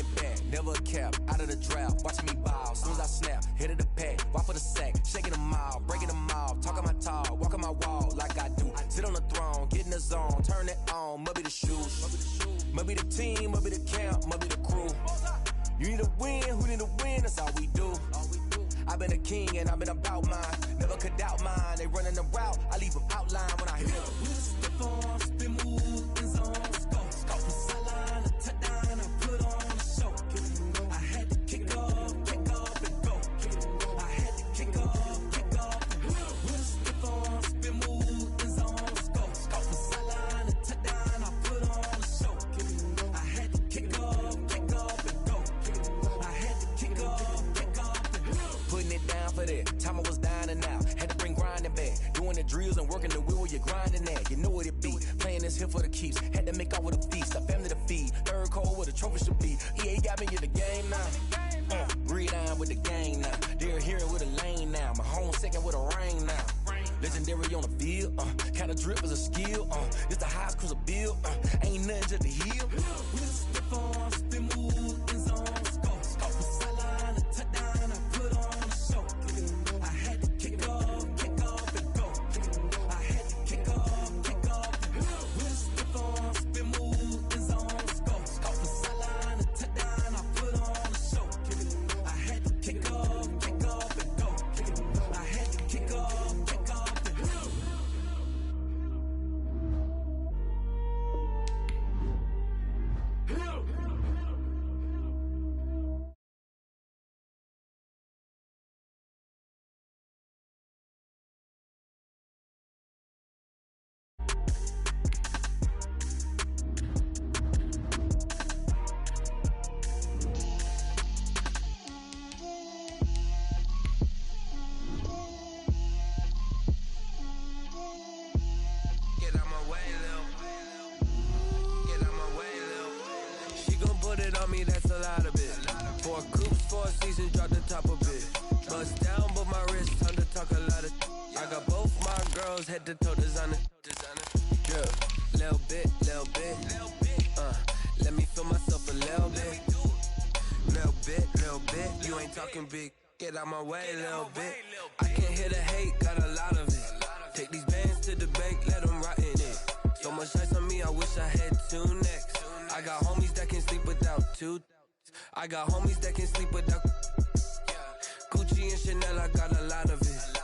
it back, never a cap, out of the draft, watching me ball, soon as I snap, hit of the pack, walk for the sack, shaking them all, breaking them off, talking my talk, walking my wall like I do, sit on the throne, get in the zone, turn it on, must be the shoes, must be the team, must be the camp, must be the crew, you need to win, who need to win, that's all we do. I've been a king and I've been about mine, never could doubt mine, they running the route, I leave them outline when I hit them. We just step on, spin move, in zone, scope, from sideline to touchdown, I put on the show. I had to kick off and go. I had to kick off and go. We just step on, spin move, in zone, scope, from sideline to touchdown, I put on the show. I had to kick off and go. I had to kick off and go. Putting it down for that, time I was dying and out. Had to bring grinding back, doing the drills and working the wheel where you're grinding at. You know what it be, playing this here for the keeps. Had to make off with a feast, a family to feed. Third cold where the trophy should be. EA got me in the game now. Breed on with the game now. They're here with a lane now. My home second with a rain now. Legendary on the field, kinda drip is a skill. It's the highest cruiser bill, ain't nothing just to heal. We just step on, spin move, in zone, scope, from sideline to touchdown, I put on the show. I had to kick off and go. I had to kick off and go. We just step on, spin move, in zone, scope, from sideline to touchdown, I put on the show. I had to kick off and go. I had to kick off and go. That's a lot of it. 4 coops, 4 seasons, drop the top of it. Bust down, but my wrist, time to talk a lot of. I got both my girls, head to toe designer. Yeah, little bit. Let me feel myself a little bit. Little bit. You ain't talking big. Get out my way, little bit. I can't hear the hate, got a lot of it. Take these bands to the bank, let them rot in it. So much ice on me, I wish I had 2 necks. I got homies that can sleep without 2. I got homies that can sleep without Gucci and Chanel, I got a lot of it.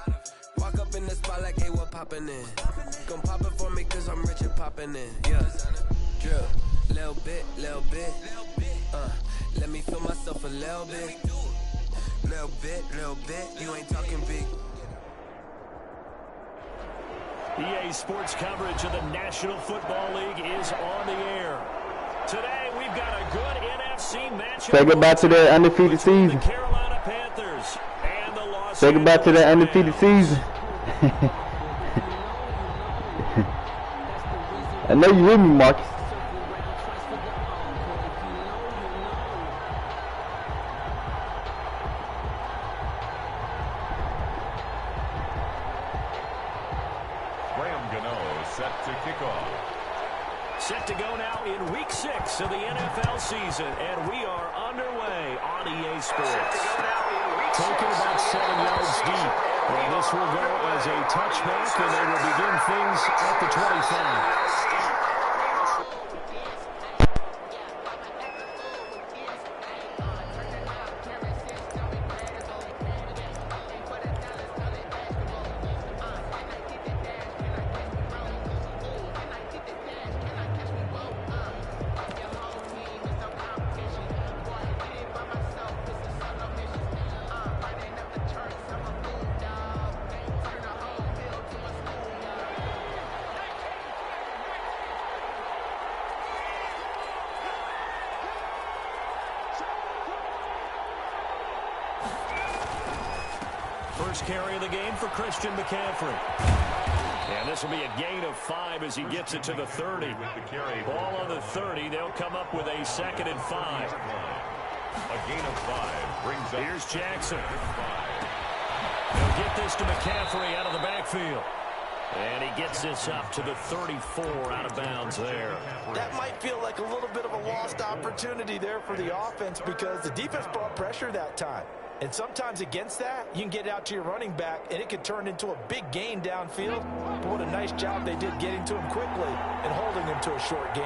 Walk up in the spot like, hey, what poppin' in? Gon' pop it for me cause I'm rich and poppin' in. Yeah, drill, little bit. Let me feel myself a little bit. Little bit, you ain't talking big. EA Sports coverage of the National Football League is on the air. Today we've got a good NFC matchup. Say goodbye to the undefeated season. The Carolina Panthers and the Los Say goodbye to the undefeated season. I know you with me, Marcus. Set to kick off. Set to go now in week 6 of the NFL season, and we are underway on EA Sports. Taken about 7 yards deep, and this will go as a touchback, and they will begin things at the 25. First carry of the game for Christian McCaffrey. And this will be a gain of 5 as he gets it to the 30. Ball on the 30. They'll come up with a 2nd and 5. A gain of 5 brings up. Here's Jackson. They'll get this to McCaffrey out of the backfield. And he gets this up to the 34 out of bounds there. That might feel like a little bit of a lost opportunity there for the offense because the defense brought pressure that time. And sometimes against that, you can get it out to your running back, and it could turn into a big gain downfield. But what a nice job they did getting to him quickly and holding him to a short gain.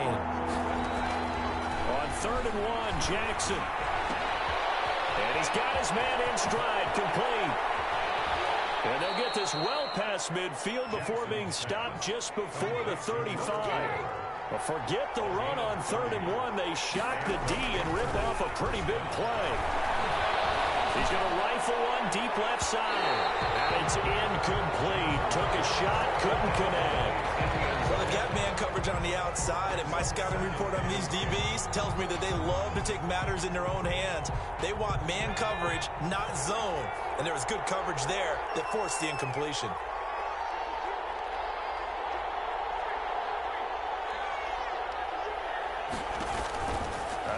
On 3rd and 1, Jackson. And he's got his man in stride, complete. And they'll get this well past midfield before being stopped just before the 35. But forget the run on 3rd and 1. They shock the D and rip off a pretty big play. He's going to rifle one deep left side. And it's incomplete. Took a shot, couldn't connect. Well, they've got man coverage on the outside, and my scouting report on these DBs tells me that they love to take matters in their own hands. They want man coverage, not zone. And there was good coverage there that forced the incompletion.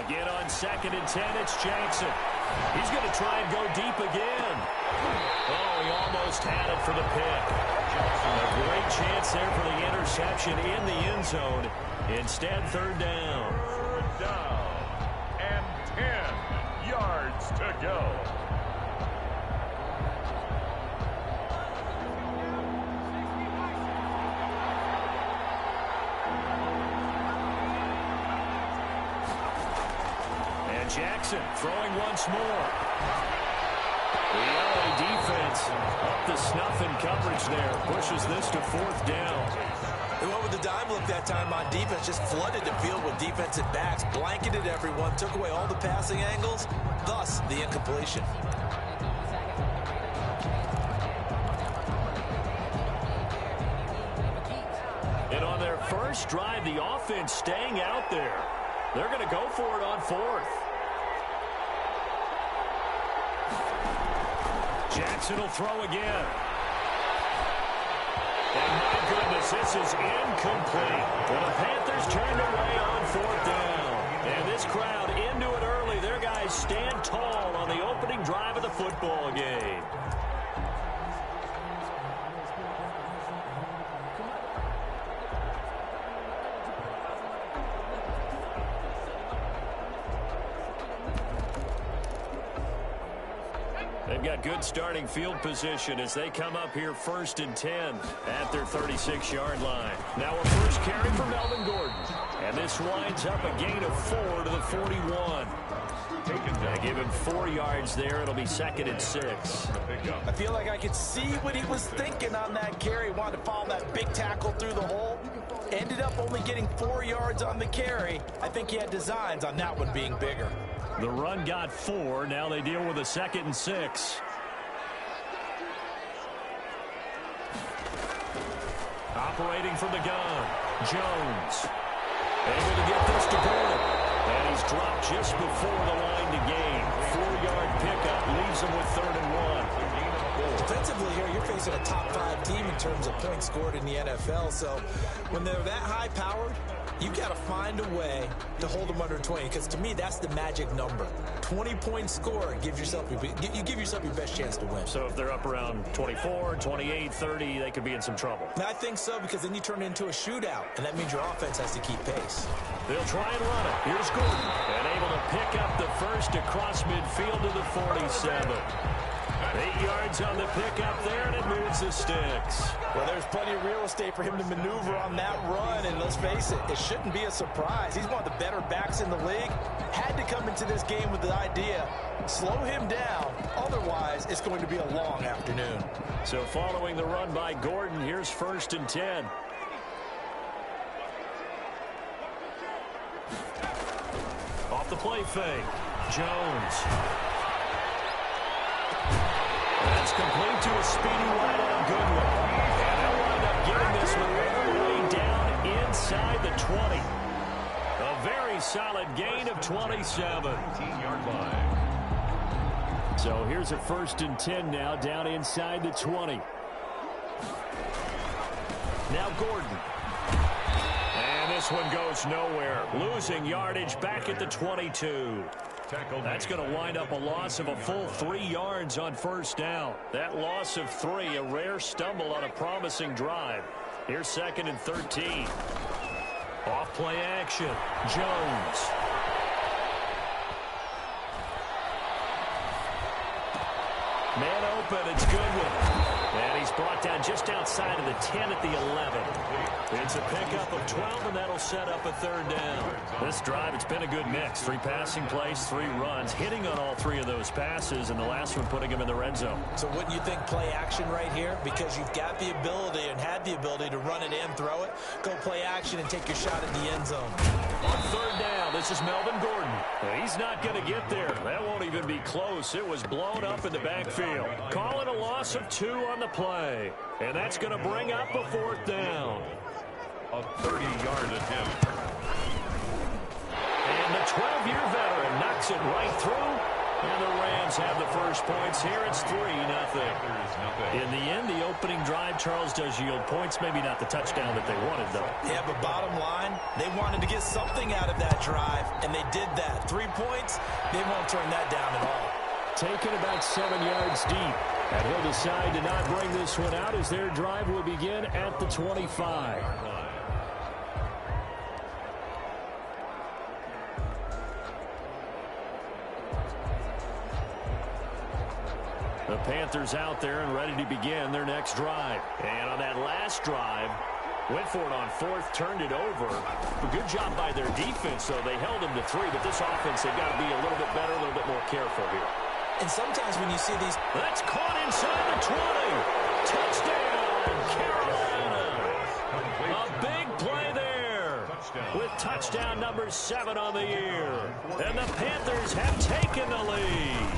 Again on 2nd and 10, it's Jackson. He's going to try and go deep again. Oh, he almost had it for the pick. A great chance there for the interception in the end zone. Instead, 3rd down. 3rd down and 10 yards to go. Jackson throwing once more. The LA defense up the snuff in coverage there. Pushes this to 4th down. They went with the dime look that time on defense. Just flooded the field with defensive backs. Blanketed everyone. Took away all the passing angles. Thus, the incompletion. And on their first drive, the offense staying out there. They're going to go for it on 4th. Jackson will throw again. And my goodness, this is incomplete. Well, the Panthers turned away on 4th down. And this crowd into it early. Their guys stand tall on the opening drive of the football game. They've got good starting field position as they come up here 1st and 10 at their 36-yard line. Now a first carry for Melvin Gordon. And this winds up a gain of 4 to the 41. They give him 4 yards there. It'll be 2nd and 6. I feel like I could see what he was thinking on that carry. Wanted to follow that big tackle through the hole. Ended up only getting 4 yards on the carry. I think he had designs on that one being bigger. The run got 4. Now they deal with a 2nd and 6. Operating from the gun, Jones. Able to get this to Gordon. And he's dropped just before the line to gain. 4-yard pickup leaves him with 3rd and 1. Defensively here, you're facing a top-5 team in terms of points scored in the NFL. So when they're that high-powered, you've got to find a way to hold them under 20, because to me, that's the magic number. 20-point score gives yourself you give yourself your best chance to win. So if they're up around 24, 28, 30, they could be in some trouble. And I think so, because then you turn it into a shootout, and that means your offense has to keep pace. They'll try and run it. Here's Gordon. And able to pick up the first across midfield to the 47. 8 yards on the pickup there, and it moves the sticks. Well, there's plenty of real estate for him to maneuver on that run, and let's face it, it shouldn't be a surprise. He's one of the better backs in the league. Had to come into this game with the idea, slow him down, otherwise it's going to be a long afternoon. So following the run by Gordon, here's 1st and 10. Off the play fake, Jones. That's complete to a speedy wide on Goodwin. And they'll wind up getting this one all the way down inside the 20. A very solid gain of 27. 18-yard line. So here's a 1st and 10 now, down inside the 20. Now Gordon. And this one goes nowhere. Losing yardage back at the 22. That's going to wind up a loss of a full 3 yards on first down. That loss of 3, a rare stumble on a promising drive. Here's 2nd and 13. Off play action. Jones. Man open, it's Goodwin. And he's brought down just outside of the 10 at the 11. It's a pickup of 12, and that'll set up a 3rd down. This drive, it's been a good mix. 3 passing plays, 3 runs, hitting on all 3 of those passes, and the last one putting him in the red zone. So wouldn't you think play action right here? Because you've got the ability and had the ability to run it in, throw it, go play action, and take your shot at the end zone. On 3rd down, this is Melvin Gordon. He's not going to get there. That won't even be close. It was blown up in the backfield. Calling a loss of 2 on the play. And that's going to bring up a 4th down. A 30-yard attempt. And the 12-year veteran knocks it right through. And the Rams have the first points here. It's 3-0. In the end, the opening drive, Charles, does yield points. Maybe not the touchdown that they wanted, though. Yeah, but bottom line, they wanted to get something out of that drive, and they did that. 3 points, they won't turn that down at all. Taken about 7 yards deep. And he'll decide to not bring this one out as their drive will begin at the 25. The Panthers out there and ready to begin their next drive. And on that last drive, went for it on 4th, turned it over. A good job by their defense, though. They held them to 3, but this offense, they've got to be a little bit better, a little bit more careful here. And sometimes when you see these... That's caught inside the 20. Touchdown, Carolina. A big play there. With touchdown number 7 on the year. And the Panthers have taken the lead.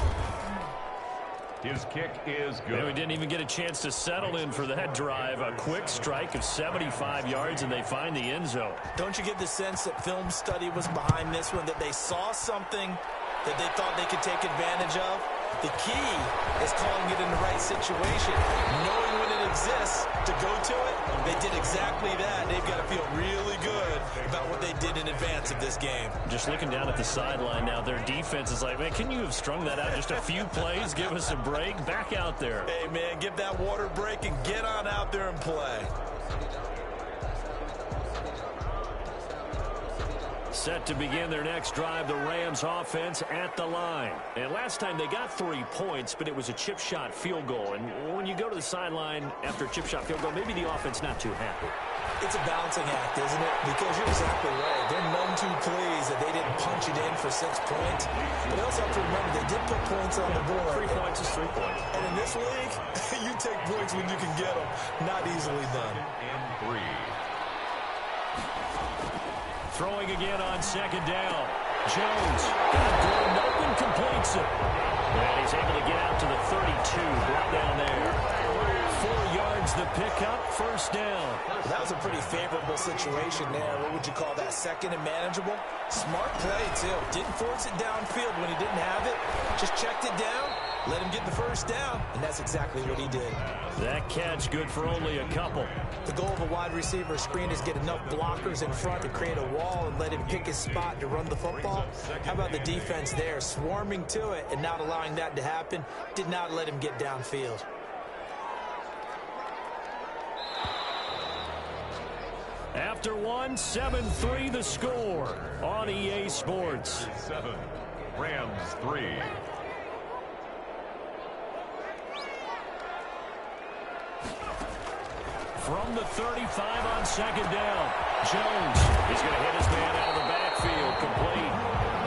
His kick is good. And we didn't even get a chance to settle in for that drive. A quick strike of 75 yards, and they find the end zone. Don't you get the sense that film study was behind this one, that they saw something that they thought they could take advantage of? The key is calling it in the right situation, knowing when it exists to go to it. They did exactly that. They've got to feel really good about what they did in advance of this game. Just looking down at the sideline now, their defense is like, man, can you have strung that out just a few plays? Give us a break. Back out there. Hey, man, give that water break and get on out there and play. Set to begin their next drive, the Rams offense at the line. And last time they got 3 points, but it was a chip shot field goal. And when you go to the sideline after a chip shot field goal, maybe the offense not too happy. It's a balancing act, isn't it? Because you're exactly right. They're none too pleased that they didn't punch it in for 6 points. But also have to remember, they did put points on the board. 3 points is 3 points. And in this league, you take points when you can get them. Not easily done. And 3. Throwing again on 2nd down. Jones. Gordon open, completes it. And he's able to get out to the 32. Brought down there. 4 yards the pickup, 1st down. That was a pretty favorable situation there. What would you call that? 2nd and manageable? Smart play, too. Didn't force it downfield when he didn't have it. Just checked it down, let him get the 1st down, and that's exactly what he did. That catch good for only a couple. The goal of a wide receiver screen is get enough blockers in front to create a wall and let him pick his spot to run the football. How about the defense there, swarming to it and not allowing that to happen? Did not let him get downfield. After 7-3 the score on EA Sports. 7, Rams 3. From the 35 on 2nd down. Jones is going to hit his man out of the backfield, complete.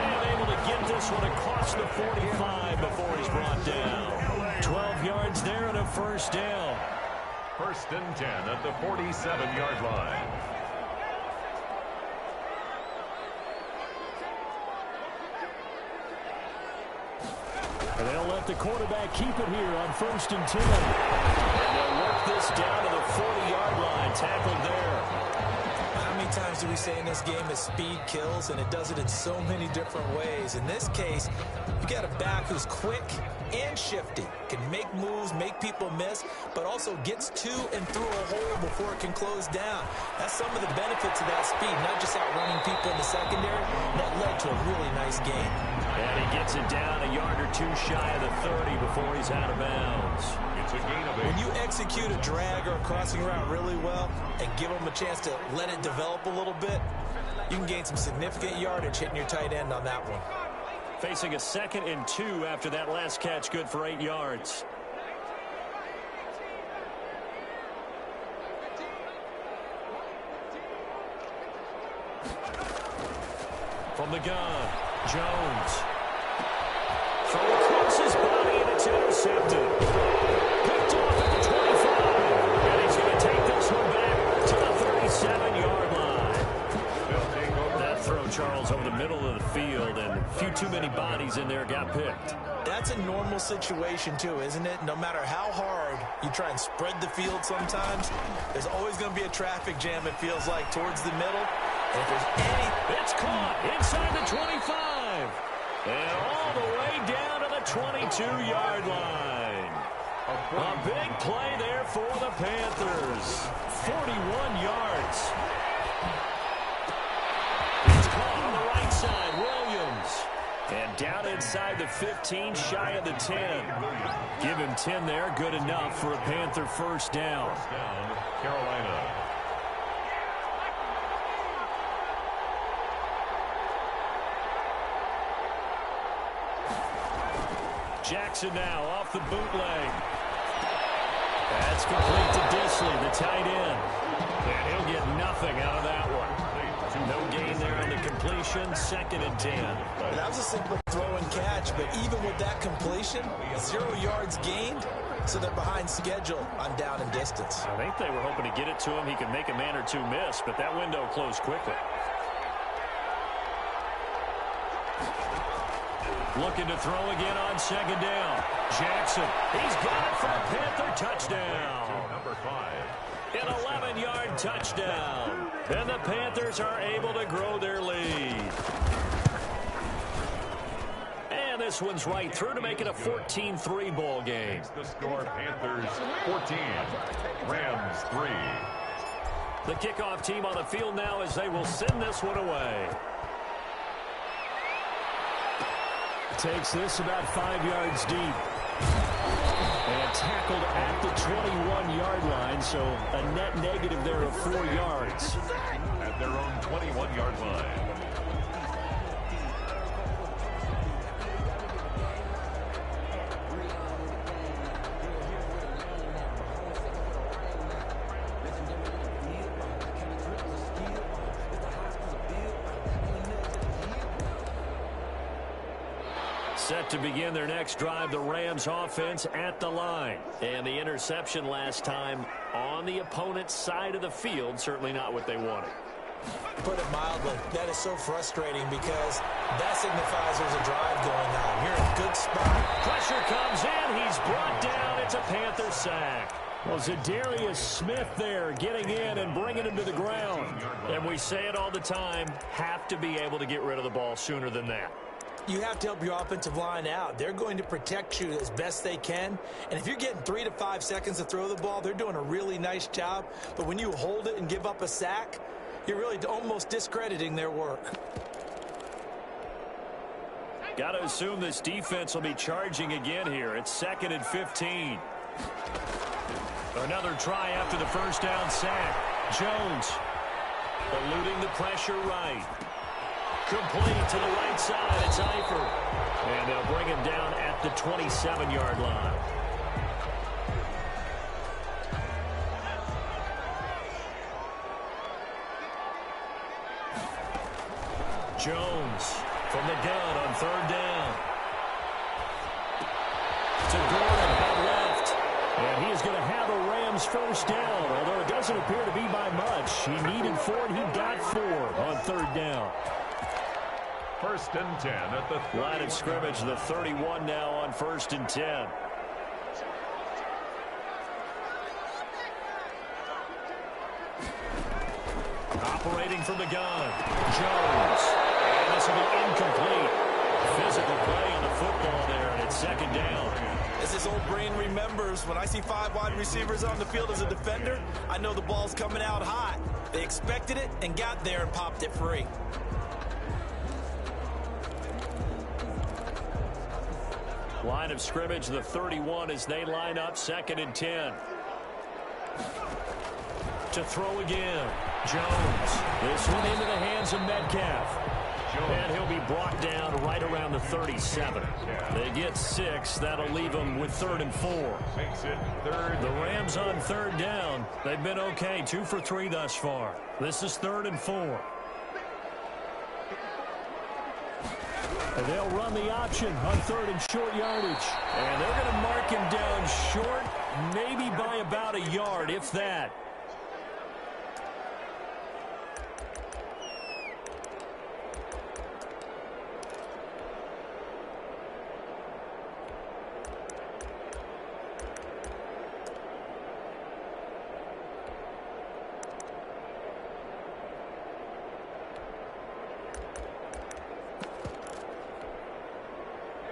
And able to get this one across the 45 before he's brought down. 12 yards there and a 1st down. 1st and 10 at the 47-yard line. And they'll let the quarterback keep it here on 1st and 10. And they'll work this down to the 40-yard line. Tackled there. How many times do we say in this game that speed kills, and it does it in so many different ways? In this case, you got a back who's quick and shifty, can make moves, make people miss, but also gets to and through a hole before it can close down. That's some of the benefits of that speed, not just outrunning people in the secondary. That led to a really nice game. And he gets it down a yard or two shy of the 30 before he's out of bounds. It's a gain of 8. When you execute a drag or a crossing route really well and give them a chance to let it develop a little bit, you can gain some significant yardage hitting your tight end on that one. Facing a 2nd and 2 after that last catch, good for 8 yards. From the gun, Jones. Throw across his body, and it's intercepted. Picked off at the 25. And he's going to take this one back to the 37-yard line. That throw, Charles, over the middle of the field, and a few too many bodies in there got picked. That's a normal situation, too, isn't it? No matter how hard you try and spread the field sometimes, there's always going to be a traffic jam, it feels like, towards the middle. And if there's any... It's caught inside the 25. And all the way down to the 22-yard line. A big play there for the Panthers. 41 yards. It's caught on the right side, Williams. And down inside the 15, shy of the 10. Give him 10 there, good enough for a Panther first down. Carolina. Jackson now off the bootleg. That's complete to Disley, the tight end. And he'll get nothing out of that one. No gain there on the completion, 2nd and 10. That was a simple throw and catch, but even with that completion, 0 yards gained, so they're behind schedule on down and distance. I think they were hoping to get it to him. He could make a man or two miss, but that window closed quickly. Looking to throw again on 2nd down. Jackson, he's got it for a Panther touchdown. Number 5. An 11-yard touchdown. And the Panthers are able to grow their lead. And this one's right through to make it a 14-3 ball game. The score, Panthers 14, Rams 3. The kickoff team on the field now as they will send this one away. Takes this about 5 yards deep. And tackled at the 21-yard line, so a net negative there of 4 yards. At their own 21-yard line. Set to begin their next drive, the Rams offense at the line. And the interception last time on the opponent's side of the field, certainly not what they wanted. Put it mildly, that is so frustrating because that signifies there's a drive going on. You're in a good spot. Pressure comes in, he's brought down, it's a Panther sack. Well, Zadarius Smith there getting in and bringing him to the ground. And we say it all the time, have to be able to get rid of the ball sooner than that. You have to help your offensive line out. They're going to protect you as best they can. And if you're getting 3 to 5 seconds to throw the ball, they're doing a really nice job. But when you hold it and give up a sack, you're really almost discrediting their work. Got to assume this defense will be charging again here. It's 2nd and 15. Another try after the first down sack. Jones eluding the pressure right. Complete to the right side. It's Eifert. And they'll bring him down at the 27-yard line. Jones from the gun on 3rd down. To Gordon out left. And he is going to have a Rams first down, although it doesn't appear to be by much. He needed 4, and he got 4 on 3rd down. 1st and 10 at the line of scrimmage, the 31 now on 1st and 10. Operating from the gun, Jones. And this will be incomplete. Physical play on the football there, and it's 2nd down. As this old brain remembers, when I see 5 wide receivers on the field as a defender, I know the ball's coming out hot. They expected it and got there and popped it free. Line of scrimmage, the 31 as they line up 2nd and 10. To throw again. Jones. This one into the hands of Metcalf. And he'll be brought down right around the 37. They get 6. That'll leave them with 3rd and 4. The Rams on 3rd down. They've been okay. 2 for 3 thus far. This is 3rd and 4. And they'll run the option on 3rd and short yardage. And they're going to mark him down short, maybe by about a yard, if that.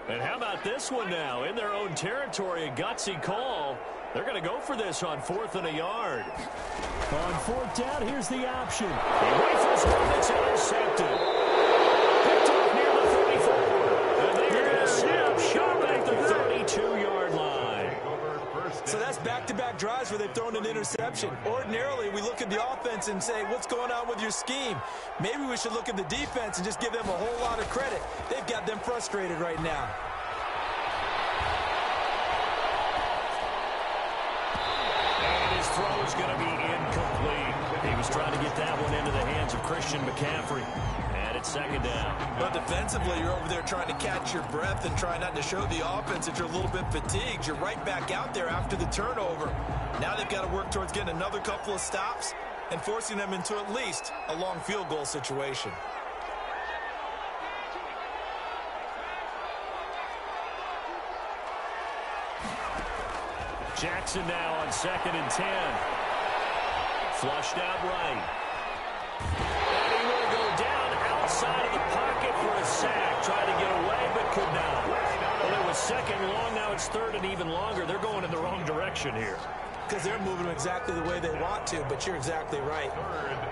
And how about this one now? In their own territory, a gutsy call. They're going to go for this on 4th and a yard. On 4th down, here's the option. He rifles one that's intercepted. Picked up near the 34. And they're going to snap short at the 32-yard line. So that's back-to-back drives where they've thrown an interception. Ordinarily, we look at the offense and say, what's going on with your scheme? Maybe we should look at the defense and just give them a whole lot of credit. They've got them frustrated right now. And his throw is going to be incomplete. He was trying to get that one into the hands of Christian McCaffrey. And it's 2nd down. But defensively, you're over there trying to catch your breath and try not to show the offense that you're a little bit fatigued. You're right back out there after the turnover. Now they've got to work towards getting another couple of stops and forcing them into at least a long field goal situation. Jackson now on 2nd and 10. Flushed out right. And he will go down outside of the pocket for a sack. Tried to get away, but could not. Well, it was 2nd long. Now it's 3rd and even longer. They're going in the wrong direction here. Because they're moving exactly the way they want to, but you're exactly right.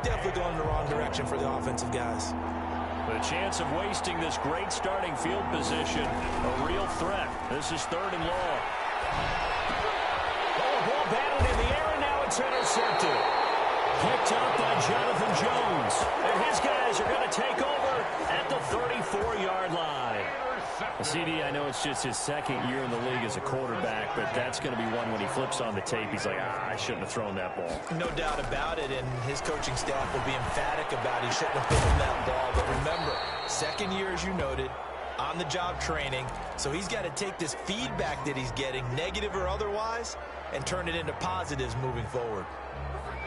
Definitely going in the wrong direction for the offensive guys. The chance of wasting this great starting field position, a real threat. This is 3rd and long. Ball batted in the air, and now it's intercepted. Picked up by Jonathan Jones. And his guys are going to take over at the 34-yard line. CD, I know it's just his 2nd year in the league as a quarterback, but that's going to be one when he flips on the tape. He's like, I shouldn't have thrown that ball. No doubt about it, and his coaching staff will be emphatic about he shouldn't have thrown that ball. But remember, 2nd year, as you noted, on-the-job training, so he's got to take this feedback that he's getting, negative or otherwise, and turn it into positives moving forward.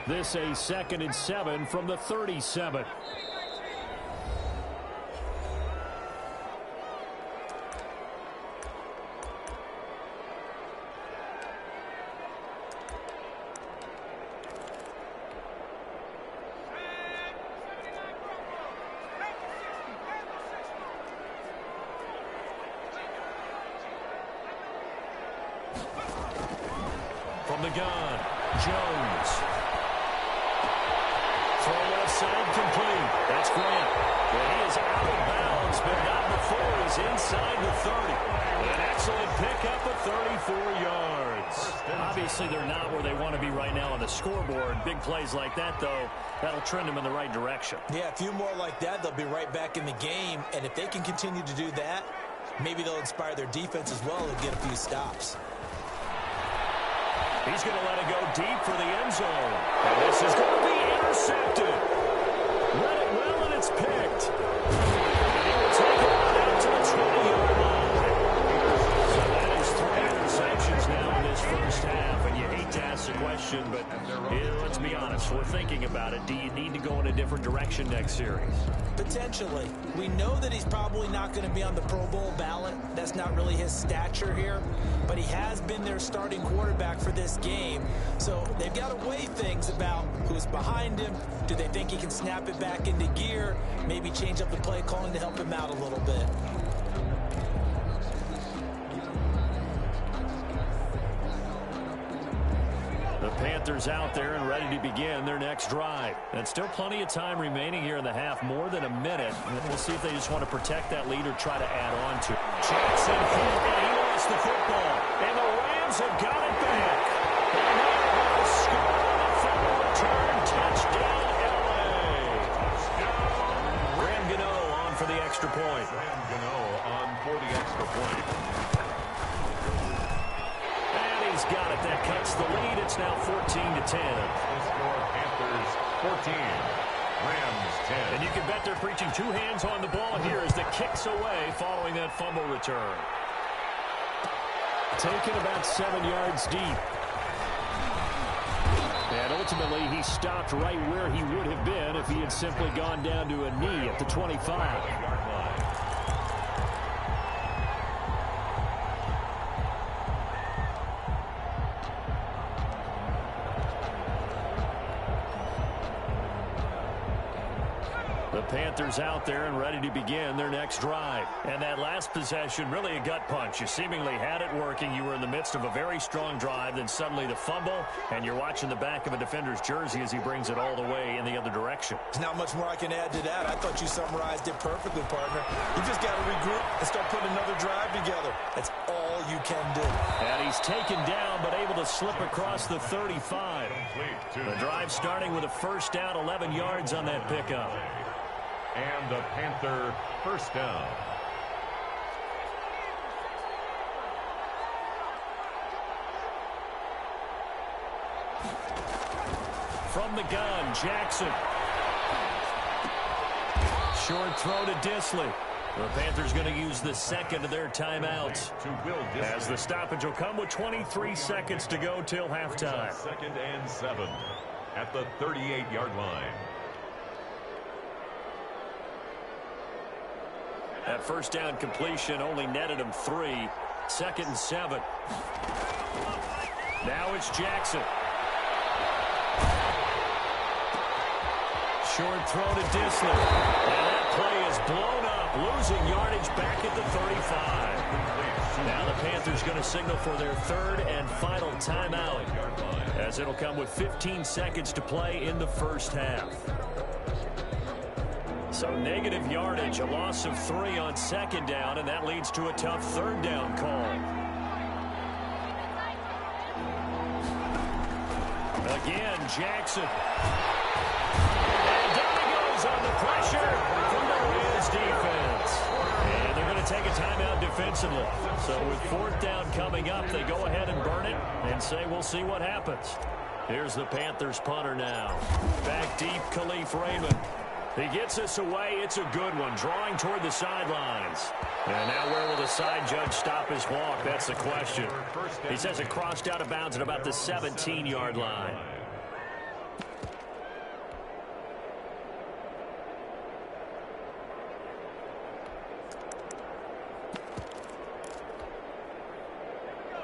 This a 2nd and 7 from the 37. From the gun, Jones. Throw left side complete. That's Grant. Well, he is out of bounds, but not before he's inside the 30. An excellent pickup of 34 yards. Obviously, they're not where they want to be right now on the scoreboard. Big plays like that, though, that'll trend them in the right direction. Yeah, a few more like that, they'll be right back in the game. And if they can continue to do that, maybe they'll inspire their defense as well and get a few stops. He's going to let it go deep for the end zone. And this is going to be intercepted. Read it well, and it's picked. And he will take it out to the 20-yard line. So that is 3 interceptions now in this first half. And you hate to ask the question, but let's be honest. We're thinking about it. Do you need to go in a different direction next series? Potentially. We know that he's probably not going to be on the Pro Bowl ballot. That's not really his stature here. But he has been their starting quarterback for this game. So they've got to weigh things about who's behind him. Do they think he can snap it back into gear? Maybe change up the play calling to help him out a little bit. The Panthers out there and ready to begin their next drive. And still plenty of time remaining here in the half, more than a minute. And we'll see if they just want to protect that lead or try to add on to it. Jackson, and he lost the football, and the Rams have got it back. And they're going to score on the fumble return. Touchdown, L.A. Graham Gano on for the extra point. Graham Gano on for the extra point. And he's got it. That cuts the lead. It's now 14-10. The score, Panthers 14, Rams 10. And you can bet they're preaching two hands on the ball here as the kick's away following that fumble return. Taken about 7 yards deep. And ultimately, he stopped right where he would have been if he had simply gone down to a knee at the 25. The Panthers out there and ready to begin their next drive. And that last possession, really a gut punch. You seemingly had it working. You were in the midst of a very strong drive. Then suddenly the fumble, and you're watching the back of a defender's jersey as he brings it all the way in the other direction. There's not much more I can add to that. I thought you summarized it perfectly, partner. You just got to regroup and start putting another drive together. That's all you can do. And he's taken down, but able to slip across the 35. The drive starting with a first down, 11 yards on that pickup. And the Panther first down. From the gun, Jackson. Short throw to Disley. The Panthers going to use the second of their timeouts. As the stoppage will come with 23 seconds to go till halftime. 2nd and 7 at the 38-yard line. That first down completion only netted him 3. 2nd and 7. Now it's Jackson. Short throw to Disley. And that play is blown up, losing yardage back at the 35. Now the Panthers going to signal for their third and final timeout, as it'll come with 15 seconds to play in the first half. So negative yardage, a loss of 3 on second down, and that leads to a tough third down call. Again, Jackson. And down he goes on the pressure from the Rams defense. And they're going to take a timeout defensively. So with fourth down coming up, they go ahead and burn it and say we'll see what happens. Here's the Panthers punter now. Back deep, Khalif Raymond. He gets us away. It's a good one, drawing toward the sidelines. And now where will the side judge stop his walk? That's the question. He says it crossed out of bounds at about the 17-yard line.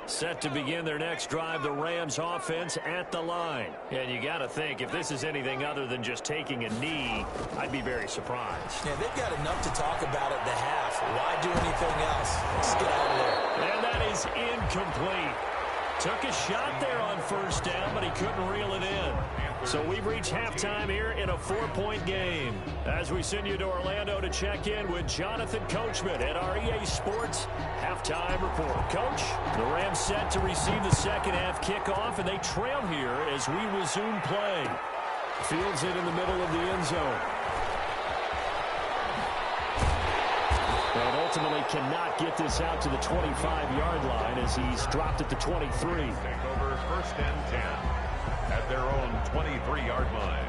Set to begin their next drive, the Rams offense at the line. And you got to think, if this is anything other than just taking a knee, I'd be very surprised. Yeah, they've got enough to talk about at the half. Why do anything else? Let's get out of there. And that is incomplete. Took a shot there on first down, but he couldn't reel it in. So we've reached halftime here in a 4-point game. As we send you to Orlando to check in with Jonathan Coachman at our EA Sports Halftime Report. Coach, the Rams set to receive the second half kickoff, and they trail here as we resume play. Fields it in the middle of the end zone. And ultimately cannot get this out to the 25-yard line as he's dropped at the 23. Take over 1st and 10 at their own 23-yard line.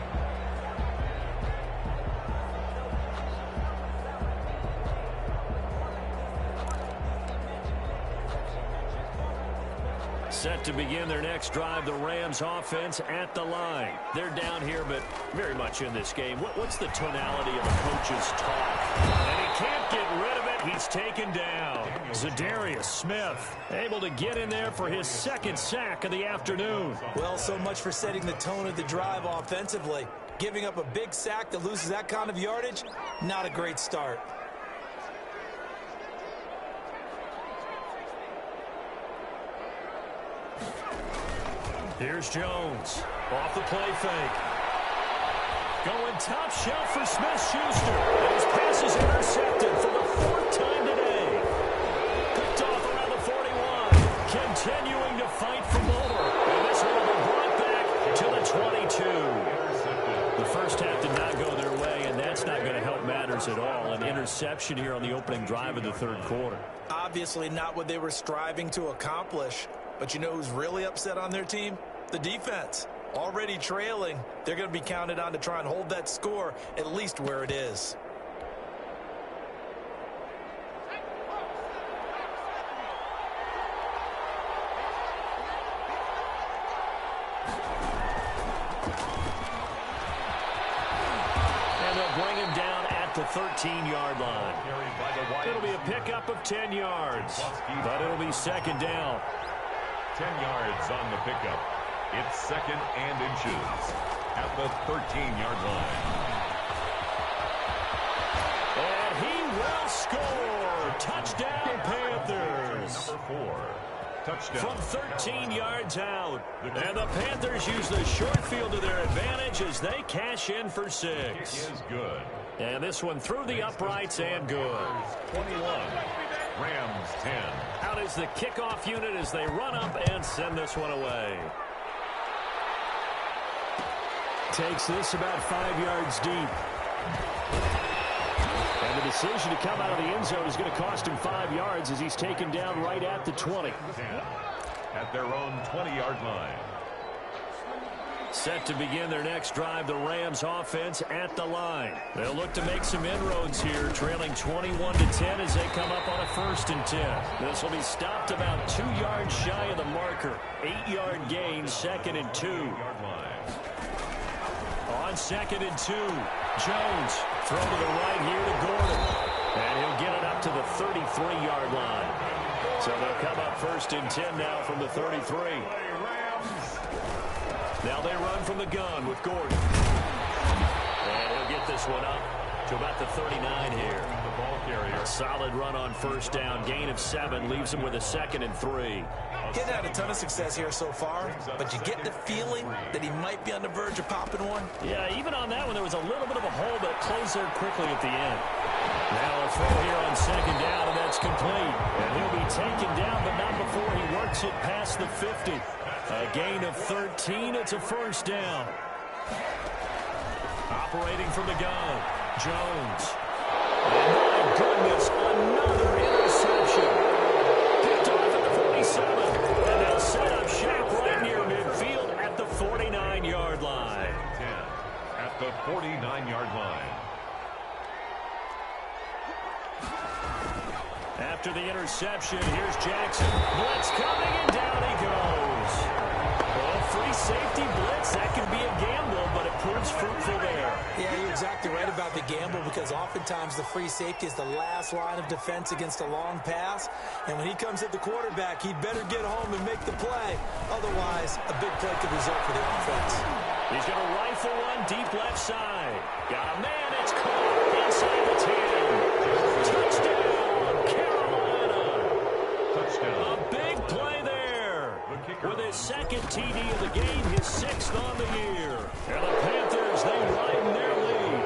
Set to begin their next drive, the Rams offense at the line. They're down here, but very much in this game. What's the tonality of the coach's talk? And he can't get rid of it. He's taken down. Zadarius Smith able to get in there for his second sack of the afternoon. Well, so much for setting the tone of the drive offensively. Giving up a big sack that loses that kind of yardage, not a great start. Here's Jones. Off the play fake. Going top shelf for Smith-Schuster. And his pass is intercepted for the 4th time today. Picked off around the 41. continuing to fight for more. And this one will be brought back to the 22. The first half did not go their way, and that's not going to help matters at all. An interception here on the opening drive of the third quarter. Obviously not what they were striving to accomplish. But you know who's really upset on their team? The defense. Already trailing, they're going to be counted on to try and hold that score at least where it is. And they'll bring him down at the 13-yard line. It'll be a pickup of 10 yards, but it'll be second down. 10 yards on the pickup. It's second and inches at the 13-yard line. And he will score. Touchdown, Panthers. Number 4. Touchdown. From 13 yards out. And the Panthers use the short field to their advantage as they cash in for 6. It is good. And this one through the uprights and good. 21. Rams 10. Out is the kickoff unit as they run up and send this one away. Takes this about 5 yards deep. And the decision to come out of the end zone is going to cost him 5 yards as he's taken down right at the 20. 10. At their own 20-yard line. Set to begin their next drive, the Rams offense at the line. They'll look to make some inroads here, trailing 21-10 as they come up on a 1st and 10. This will be stopped about 2 yards shy of the marker. 8-yard gain, 2nd and 2. On 2nd and 2, Jones throw to the right here to Gordon. And he'll get it up to the 33-yard line. So they'll come up 1st and 10 now from the 33. Now they run from the gun with Gordon. And he'll get this one up to about the 39 here. The ball carrier. A solid run on 1st down. Gain of 7 leaves him with a 2nd and 3. He's had a ton of success here so far, but you get the feeling that he might be on the verge of popping one. Yeah, even on that one, there was a little bit of a hole, but it closed there quickly at the end. Now a throw here on 2nd down, and that's complete. And he'll be taken down, but not before he works it past the 50. A gain of 13. It's a 1st down. Operating from the gun, Jones. And my goodness, another interception. Picked off at the 47. And they'll set up shop right near midfield at the 49-yard line. 10. At the 49-yard line. After the interception, here's Jackson. Blitz coming, and down he goes. Well, free safety blitz, that can be a gamble, but it proves fruitful there. Yeah, you're exactly right about the gamble because oftentimes the free safety is the last line of defense against a long pass. And when he comes at the quarterback, he'd better get home and make the play. Otherwise, a big play could result for the offense. He's going to rifle one deep left side. Got a man, it's caught inside the 10. Touchdown, Carolina. Touchdown. A big play there. With his 2nd TD of the game, his 6th on the year. And the Panthers, they widen their lead.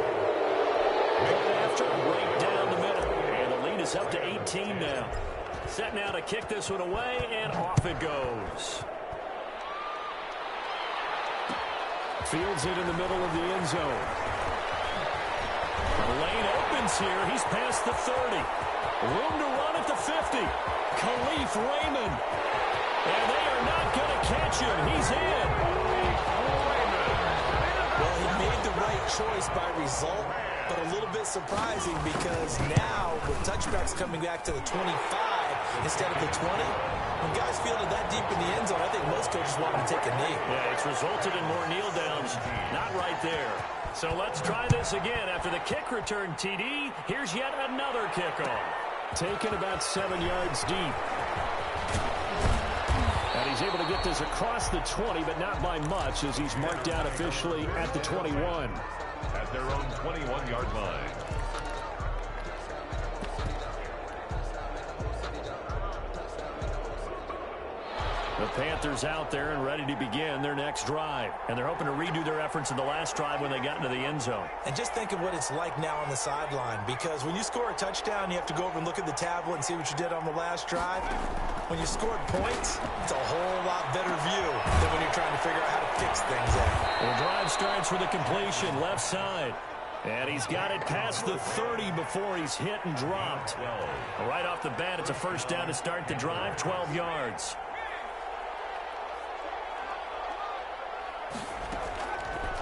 Going after right down the middle. And the lead is up to 18 now. Set now to kick this one away, and off it goes. Fields it in the middle of the end zone. The lane opens here. He's past the 30. Room to run at the 50. Khalif Raymond. And they are not going to catch him. He's in. Well, he made the right choice by result, but a little bit surprising because now with touchbacks coming back to the 25 instead of the 20, when guys fielded that deep in the end zone, I think most coaches want him to take a knee. Yeah, it's resulted in more kneel downs. Not right there. So let's try this again. After the kick return TD, here's yet another kickoff. Taken about 7 yards deep. And he's able to get this across the 20, but not by much as he's marked out officially at the 21. At their own 21-yard line. The Panthers out there and ready to begin their next drive. And they're hoping to redo their efforts in the last drive when they got into the end zone. And just think of what it's like now on the sideline, because when you score a touchdown, you have to go over and look at the tablet and see what you did on the last drive. when you scored points, it's a whole lot better view than when you're trying to figure out how to fix things out. The drive starts with a completion, left side. And he's got it past the 30 before he's hit and dropped. Right off the bat, it's a first down to start the drive, 12 yards.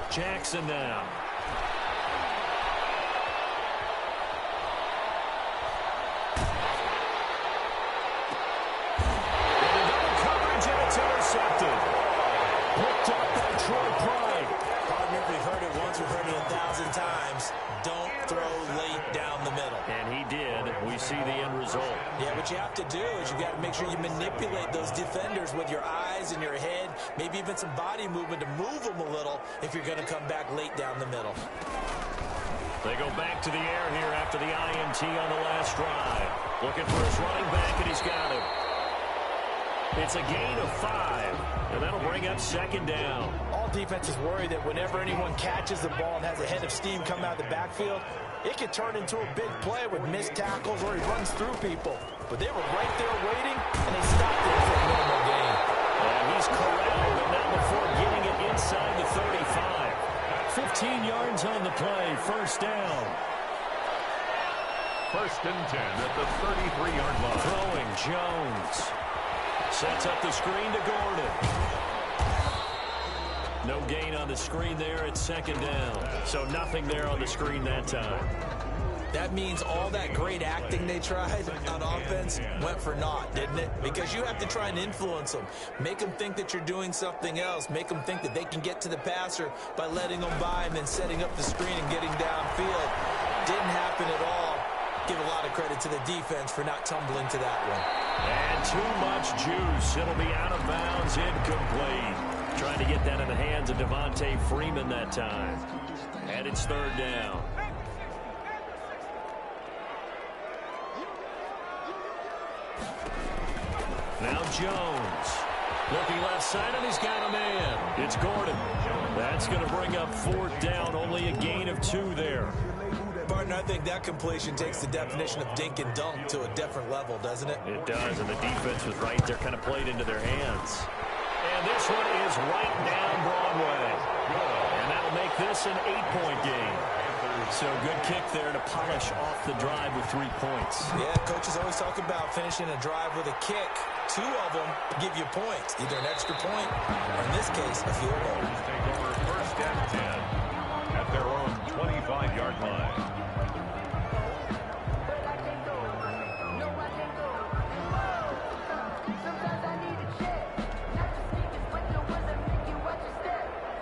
Jackson now. And double coverage, and it's intercepted. Picked up by Troy Pride. Partner, we've heard it once, we've heard it 1,000 times. Don't throw late down the middle. And he did. We see the end result. Yeah, what you have to do is you got to make sure you manipulate those defenders with your eyes and your head, maybe even some body movement to move them a little if you're going to come back late down the middle. They go back to the air here after the INT on the last drive. Looking for his running back, and he's got him. It's a gain of 5, and that'll bring up second down. All defenses worry that whenever anyone catches the ball and has a head of steam coming out of the backfield, it could turn into a big play with missed tackles or he runs through people. But they were right there waiting, and they stopped him for a minimal gain. And he's corralled, but not before getting it inside the 35. 15 yards on the play, first down. First and 10 at the 33-yard line. Throwing Jones. Sets up the screen to Gordon. No gain on the screen there at second down. So nothing there on the screen that time. That means all that great acting they tried on offense went for naught, didn't it? Because you have to try and influence them. Make them think that you're doing something else. Make them think that they can get to the passer by letting them by and then setting up the screen and getting downfield. Didn't happen at all. Give a lot of credit to the defense for not tumbling to that one. And too much juice. It'll be out of bounds, incomplete. Trying to get that in the hands of Devontae Freeman that time. And it's third down. Now Jones. Looking left side, and he's got a man. It's Gordon. That's going to bring up fourth down. Only a gain of 2 there. Barton, I think that completion takes the definition of dink and dunk to a different level, doesn't it? It does, and the defense was right there, kind of played into their hands. And this one is right down Broadway. And that'll make this an 8-point game. So good kick there to polish off the drive with 3 points. Yeah, coaches always talk about finishing a drive with a kick. 2 of them give you points, either an extra point or, in this case, a field goal. Take over first and 10 at their own 25-yard line.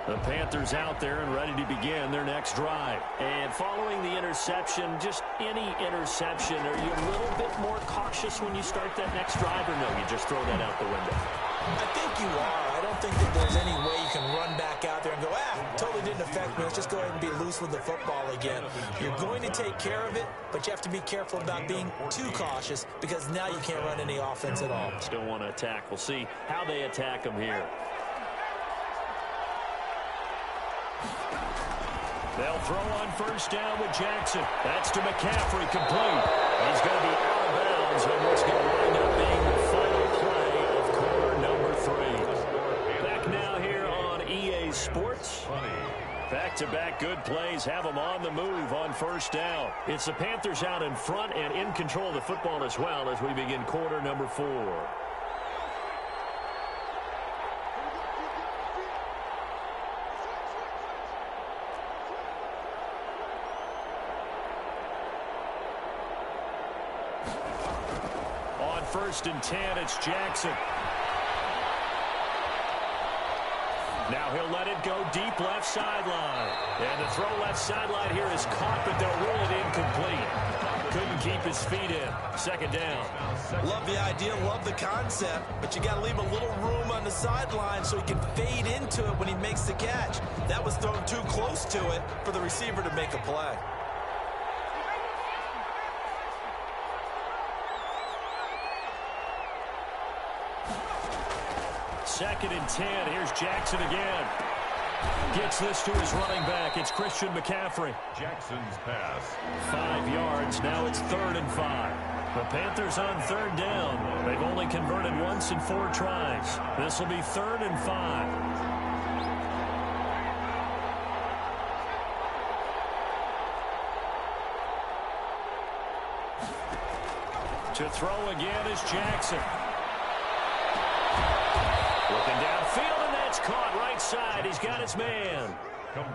The Panthers out there and ready to begin their next drive. And following the interception, just any interception, are you a little bit more cautious when you start that next drive, or no, you just throw that out the window? I think you are. I don't think that there's any way you can run back out there and go, totally didn't affect me. Let's just go ahead and be loose with the football again. You're going to take care of it, but you have to be careful about being too cautious because now you can't run any offense at all. Still want to attack. We'll see how they attack them here. They'll throw on first down with Jackson. That's to McCaffrey, complete. He's going to be out of bounds on what's going to wind up being the final play of quarter number 3. Back now here on EA Sports. Back-to-back good plays have them on the move on first down. It's the Panthers out in front and in control of the football as well as we begin quarter number 4. First and 10, it's Jackson. Now he'll let it go deep left sideline. And the throw left sideline here is caught, but they'll rule it incomplete. Couldn't keep his feet in. Second down. Love the idea, love the concept, but you got to leave a little room on the sideline so he can fade into it when he makes the catch. That was thrown too close to it for the receiver to make a play. Second and 10. Here's Jackson again. Gets this to his running back. It's Christian McCaffrey. Jackson's pass. 5 yards. Now it's 3rd and 5. The Panthers on third down. They've only converted once in 4 tries. This will be 3rd and 5. To throw again is Jackson. Looking downfield, and that's caught right side. He's got his man.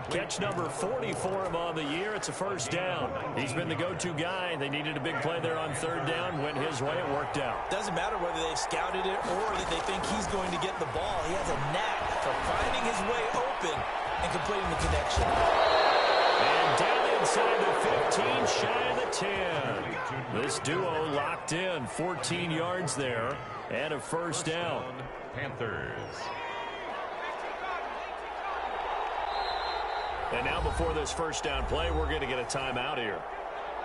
Catch number 40 for him on the year. It's a first down. He's been the go-to guy. They needed a big play there on third down. Went his way. It worked out. Doesn't matter whether they've scouted it or that they think he's going to get the ball. He has a knack for finding his way open and completing the connection. And down inside the 15, shy of the 10. This duo locked in. 14 yards there and a first down. Panthers. And now before this first down play, we're going to get a timeout here.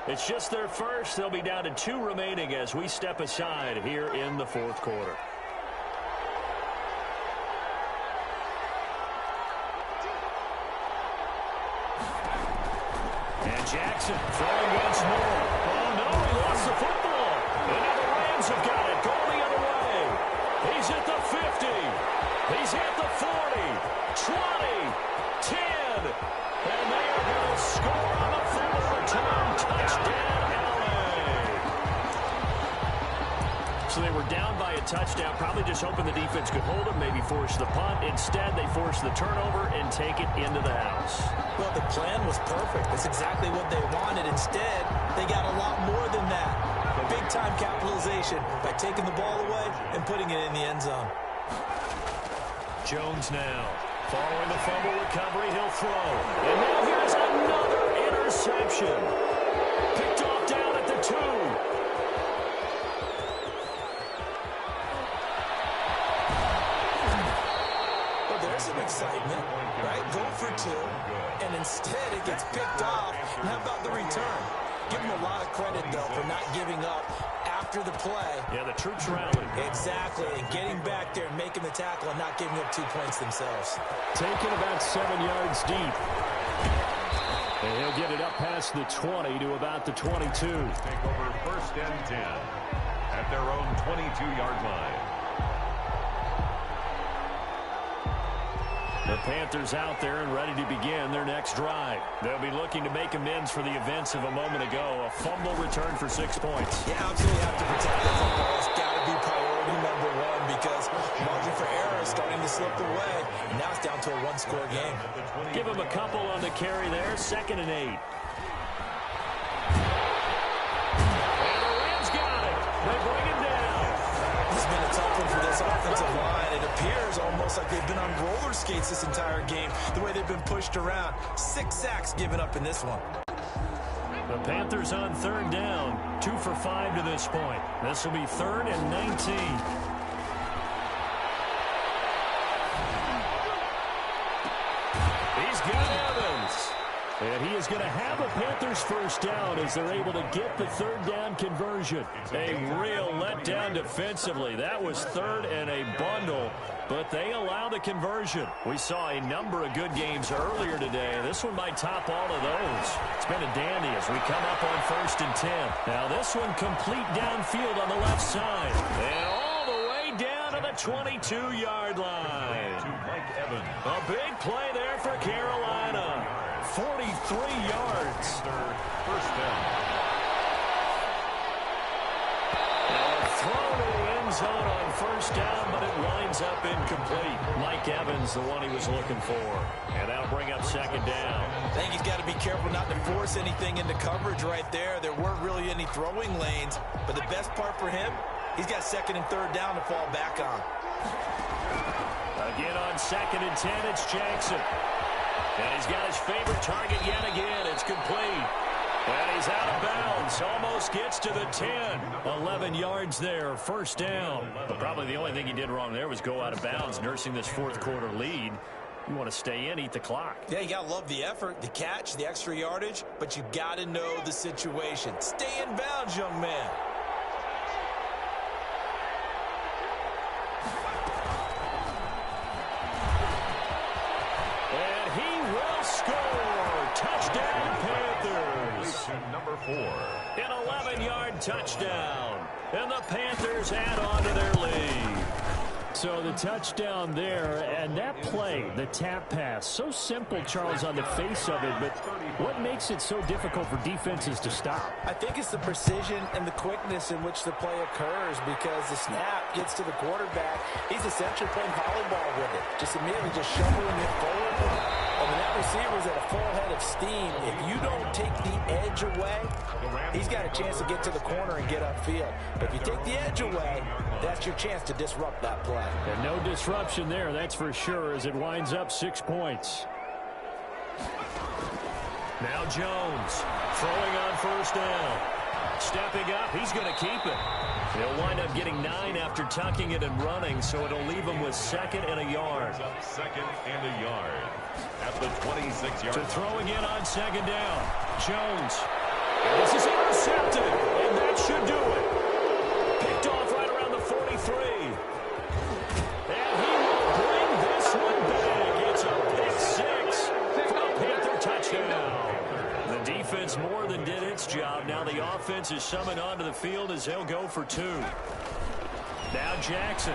It's just their first. They'll be down to 2 remaining as we step aside here in the 4th quarter. And Jackson throwing once more. Oh, no, he lost the football. And now the Rams have got it. Going the other way. He's at the 50. He's at the 40. 20. 10. And they are going to score on a fumble return. Touchdown, LA. So they were down by a touchdown, probably just hoping the defense could hold them, maybe force the punt. Instead, they force the turnover and take it into the house. Well, the plan was perfect. That's exactly what they wanted. Instead, they got a lot more than that. Big-time capitalization by taking the ball away and putting it in the end zone. Jones now. Following the fumble recovery, he'll throw. And now here's another interception. Picked off down at the 2. Well, there's some excitement, right? Go for 2, and instead it gets picked off. And how about the return? Give him a lot of credit, though, for not giving up after the play. Yeah, the troops rallied. Exactly, and getting back there and making the tackle and not giving up 2 points themselves. Taken about 7 yards deep. And he'll get it up past the 20 to about the 22. Take over 1st and 10 at their own 22-yard line. The Panthers out there and ready to begin their next drive. They'll be looking to make amends for the events of a moment ago. A fumble return for 6 points. Yeah, absolutely have to protect the football. It's got to be priority number 1 because margin for error is starting to slip away. And now it's down to a 1-score game. Give him a couple on the carry there. 2nd and 8. And the Rams got it. They bring him down. It's been a tough one for this offensive line. It appears almost like they've been on roller skates this entire game, the way they've been pushed around. 6 sacks given up in this one. The Panthers on third down. 2 for 5 to this point. This will be 3rd and 19. He's got Evans. And he is going to have a Panthers first down as they're able to get the 3rd down conversion. A real letdown defensively. That was 3rd and a bundle, but they allow the conversion. We saw a number of good games earlier today. This one might top all of those. It's been a dandy as we come up on 1st and 10. Now this one complete downfield on the left side. And all the way down to the 22-yard line. A big play there for Carolina. 43 yards. First down. Now a throw to the end zone on first down, but it winds up incomplete. Mike Evans, the one he was looking for. And that'll bring up 2nd down. I think he's got to be careful not to force anything into coverage right there. There weren't really any throwing lanes, but the best part for him, he's got 2nd and 3rd down to fall back on. Again on 2nd and 10, it's Jackson. And he's got his favorite target yet again. It's complete. And he's out of bounds. Almost gets to the 10. 11 yards there. First down. But probably the only thing he did wrong there was go out of bounds, nursing this 4th quarter lead. You want to stay in, eat the clock. Yeah, you got to love the effort, the catch, the extra yardage, but you got to know the situation. Stay in bounds, young man. And he will score. Touchdown, Panthers. number 4. An 11-yard touchdown. And the Panthers add on to their lead. So the touchdown there, and that play, the tap pass, so simple, Charles, on the face of it, but what makes it so difficult for defenses to stop? I think it's the precision and the quickness in which the play occurs, because the snap gets to the quarterback. He's essentially playing volleyball with it, just immediately just shoveling it forward. And when that receiver's at a full head of steam, if you don't take the edge away, he's got a chance to get to the corner and get upfield. But if you take the edge away, that's your chance to disrupt that play. And no disruption there, that's for sure, as it winds up 6 points. Now Jones, throwing on first down. Stepping up, he's going to keep it. He'll wind up getting 9 after tucking it and running, so it'll leave him with 2nd and a yard. Second and a yard at the 26-yard To throw again on 2nd down. Jones. And this is intercepted, and that should do it. Picked off right around the 43. And he will bring this one back. It's a pick 6 for a Panther touchdown. The defense more than did its job. Now the offense is summoned onto the field as they'll go for 2. Now Jackson.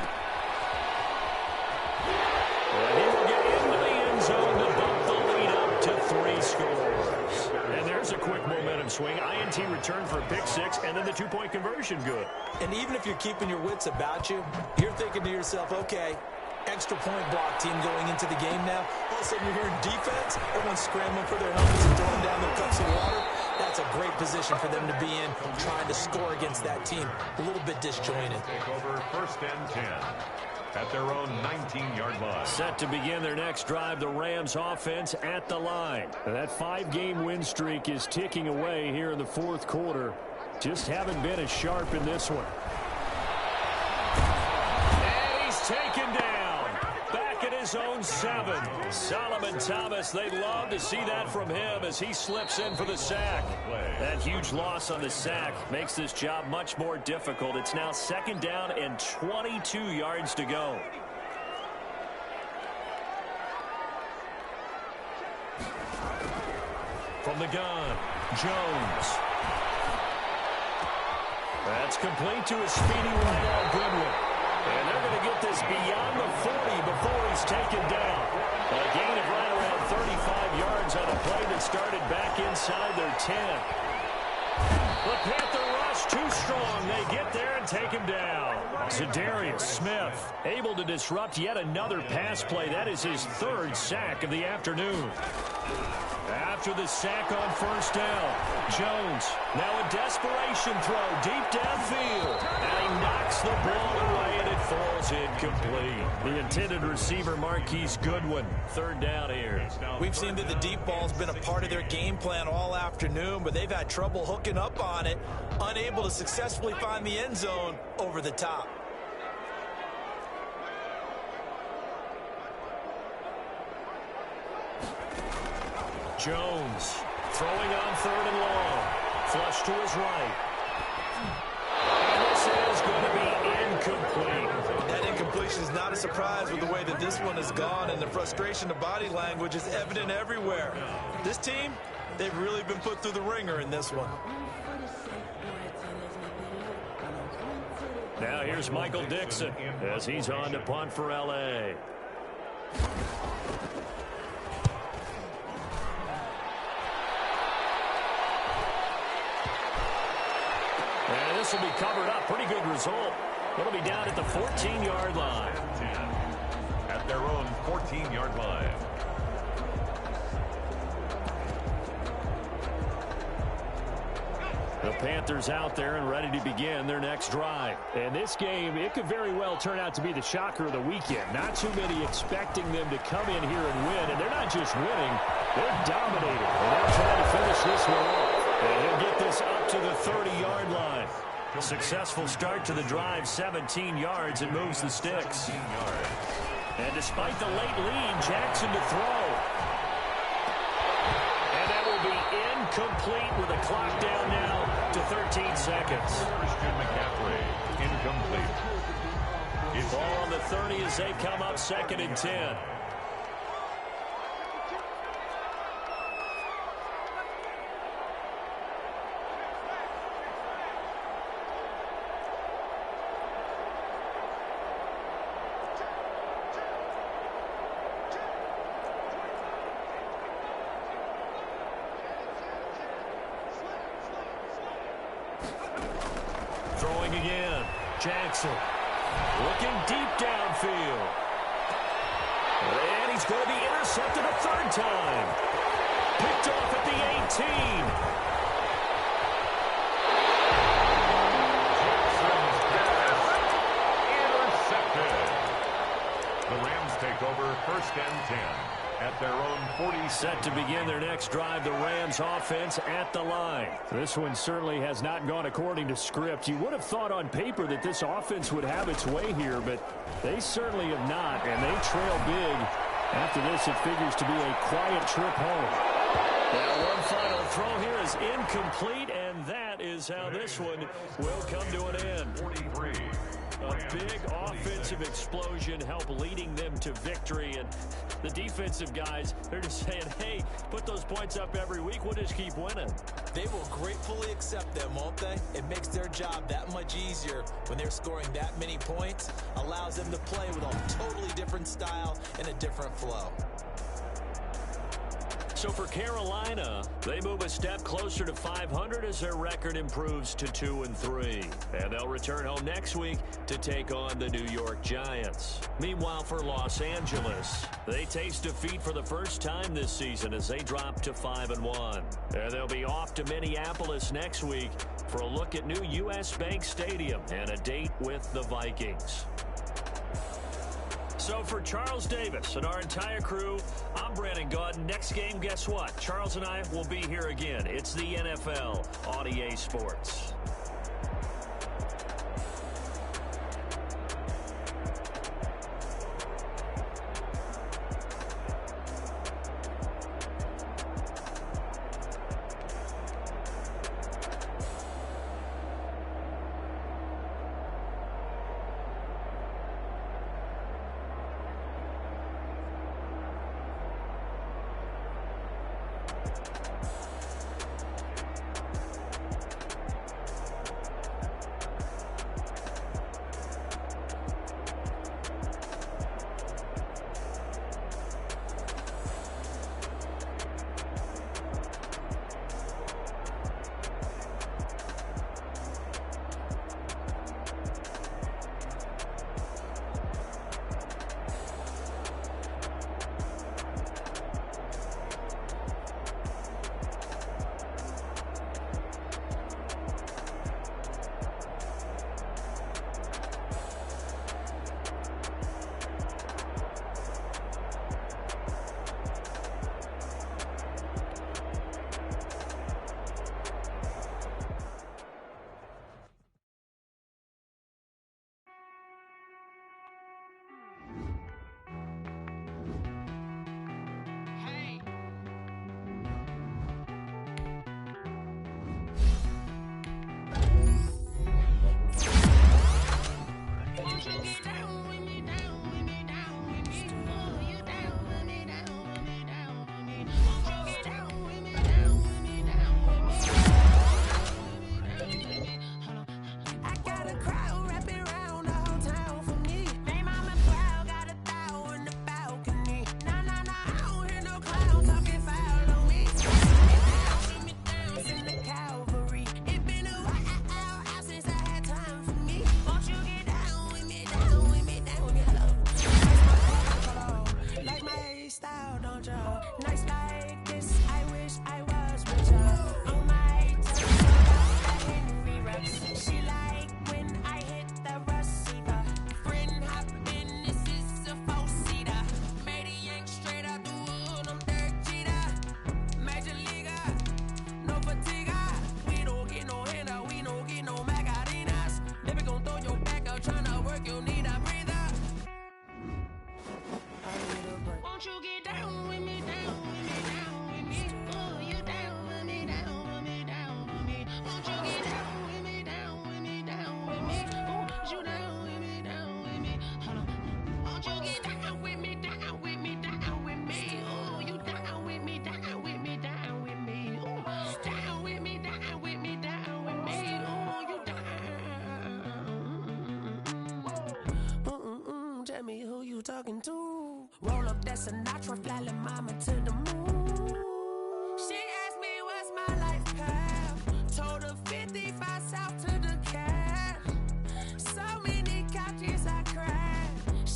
And he will get into the end zone to bump the lead up to 3 scores. And there's a quick momentum swing. INT return for a pick 6, and then the 2-point conversion good. And even if you're keeping your wits about you, you're thinking to yourself, okay, extra point block team going into the game now. All of a sudden you're hearing defense, everyone's scrambling for their helmets and throwing down their cups of water. That's a great position for them to be in, trying to score against that team. A little bit disjointed. Take over 1st and 10 at their own 19-yard line. Set to begin their next drive, the Rams offense at the line. And that 5-game win streak is ticking away here in the 4th quarter. Just haven't been as sharp in this one. And he's taken down. Back at his own 7. Solomon Thomas, they'd love to see that from him as he slips in for the sack. That huge loss on the sack makes this job much more difficult. It's now 2nd down and 22 yards to go. From the gun, Jones. That's complete to a speedy Rydell Goodwin. And they're going to get this beyond the 40 before he's taken down. A gain of right around 35 yards on a play that started back inside their 10. The Panther rush too strong. They get there and take him down. Za'Darius Smith able to disrupt yet another pass play. That is his 3rd sack of the afternoon. After the sack on first down, Jones now a desperation throw deep downfield. And he knocks the ball away and it falls incomplete. The intended receiver, Marquise Goodwin, 3rd down here. We've seen that the deep ball's been a part of their game plan all afternoon, but they've had trouble hooking up on it, unable to successfully find the end zone over the top. Jones throwing on 3rd and long. Flush to his right. And this is going to be incomplete. That incompletion is not a surprise with the way that this one has gone, and the frustration of body language is evident everywhere. This team, they've really been put through the ringer in this one. Now here's Michael Dixon as he's on to punt for L.A. And this will be covered up. Pretty good result. It'll be down at the 14-yard line. At their own 14-yard line. The Panthers out there and ready to begin their next drive. And this game, it could very well turn out to be the shocker of the weekend. Not too many expecting them to come in here and win. And they're not just winning, they're dominating. And they're trying to finish this one off. And he'll get this up to the 30-yard line. Successful start to the drive, 17 yards, and moves the sticks. And despite the late lead, Jackson to throw. And that will be incomplete with a clock down now to 13 seconds. Christian McCaffrey, incomplete. Ball on the 30 as they come up 2nd and 10. throwing again. Jackson looking deep downfield. And he's going to be intercepted a third time. Picked off at the 18. Intercepted. The Rams take over 1st and 10 at their own 40. Set to begin their next drive, the Rams offense at the line. This one certainly has not gone according to script. You would have thought on paper that this offense would have its way here, but they certainly have not, and they trail big. After this, it figures to be a quiet trip home. Now, one final throw here is incomplete, and that is how this one will come to an end. 43. A big offensive explosion helped leading them to victory, and the defensive guys, they're just saying, hey, put those points up every week, we'll just keep winning. They will gratefully accept them, won't they? It makes their job that much easier when they're scoring that many points, allows them to play with a totally different style and a different flow. So for Carolina, they move a step closer to 500 as their record improves to 2-3. And they'll return home next week to take on the New York Giants. Meanwhile, for Los Angeles, they taste defeat for the first time this season as they drop to 5-1. And they'll be off to Minneapolis next week for a look at new U.S. Bank Stadium and a date with the Vikings. So for Charles Davis and our entire crew, I'm Brandon Gaudin. Next game, guess what? Charles and I will be here again. It's the NFL on EA Sports. Talking to roll up that Sinatra, fly la mama to the moon. She asked me what's my life path, told her 55 south to the cat.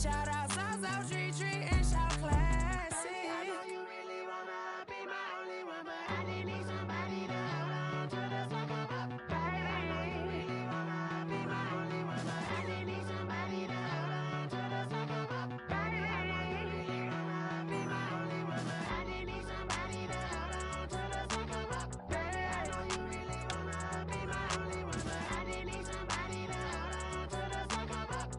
Shout out South Street and shout classic. I know you really wanna be my only one, but I didn't need somebody to hold on to the second up. Baby, I know you really wanna be my only one, but I didn't need somebody to hold on to the second up. Baby, I know you really wanna be my only one, but I didn't need somebody to hold on to the second up. Baby, I know you really wanna be my only one, but I didn't need somebody to hold on to the second up.